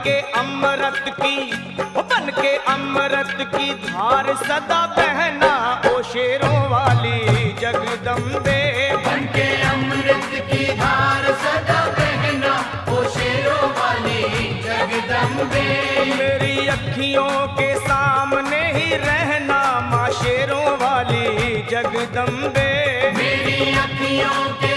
के अमृत की, बन के अमृत की धार सदा बहना ओ शेरों वाली जगदम्बे। बन के अमृत की धार सदा बहना ओ शेरों वाली जगदम्बे। मेरी अखियों के सामने ही रहना माँ शेरों वाली जगदम्बे। मेरी अखियों के